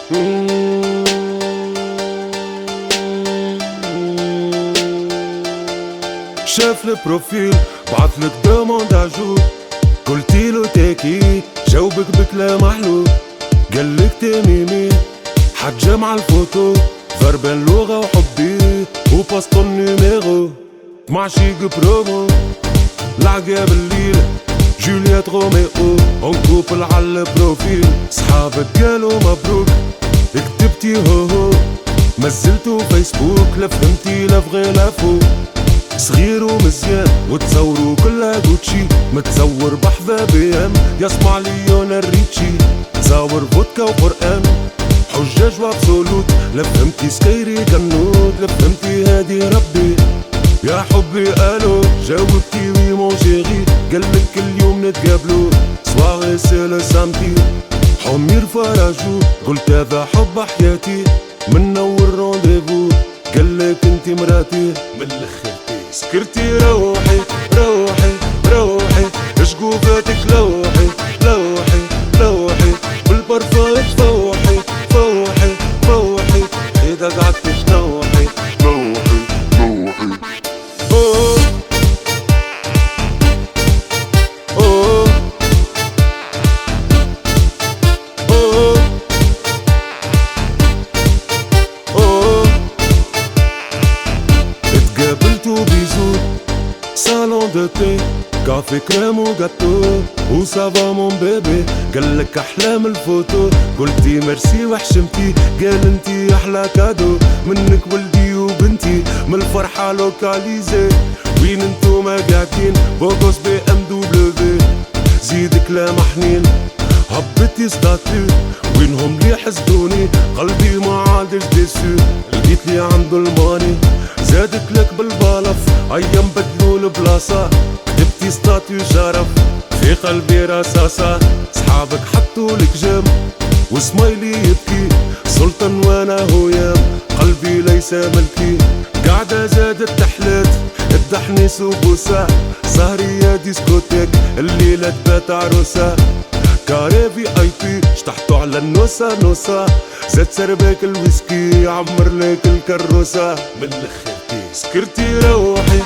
شاف البروفيل بعتلك دوموند عجوب، قلتيلو تاكي جاوبك بكلام محلو، قالك تميمي حتجا مع الفوتو ضربان لغة وحبي وباسطو النيميرو معشيق برومو العقاب الليل جوليات روميو اون على البروفيل. صحابك قالوا مبروك كتبتي هو مازلتو فيسبوك، لا فهمتي لا بغي لا فوق، صغير ومزيان وتصوروا كلها جوتشي، متصور بحذا بي ام يسمع ليونار ريتشي، تصور فودكا وقرآن حجاج وابسولوت، لا فهمتي سكيري كنوت، لا فهمتي هادي ربي يا حبي الو جاوبتي وي مون شيري، قالك كل يوم نتقابلو سواغي سي لو سامتي حمير فراجو، قلت هذا حب حياتي من اول رونديفو، قالك انتي مراتي من الاخر سكرتي روحي روحي روحي شقوفاتك لوحي لوحي لوحي بالبرفان فوحي فوحي فوحي اذا قعدت تنوحي نوحي نوحي اوه اوه اوه اوه اتقابلتو بيزو صالون دو تي كافي كريم وجاتو وسافا مون بيبي، قالك احلام الفوتو قلتي ميرسي وحشمتي، قال انتي احلى كادو منك ولدي وبنتي من الفرحة لوكاليزي، وين انتوما قاعدين بوكوس بي ام دبليو زيد كلام حنين هبتي ستاتيو، وينهم لي حسدوني قلبي ما عادش ديسو، لقيت لي عنده الماني زادك لك بالبالف ايام بدلوا البلاصة، كتبتي ستاتيو شرف في قلبي رصاصة، صحابك حطوا لك جنب وسمايلي يبكي سلطان وانا هويام، قلبي ليس ملكي قاعدة زادت تحلات الدحنيس وبوسة، سهرية ديسكوتيك الليلة تبات عروسة، كاري في اي بي شطحتو على النوسة نوسة، زاد سرباك الويسكي عمر لك الكروسة من الاخر سكرتي روحي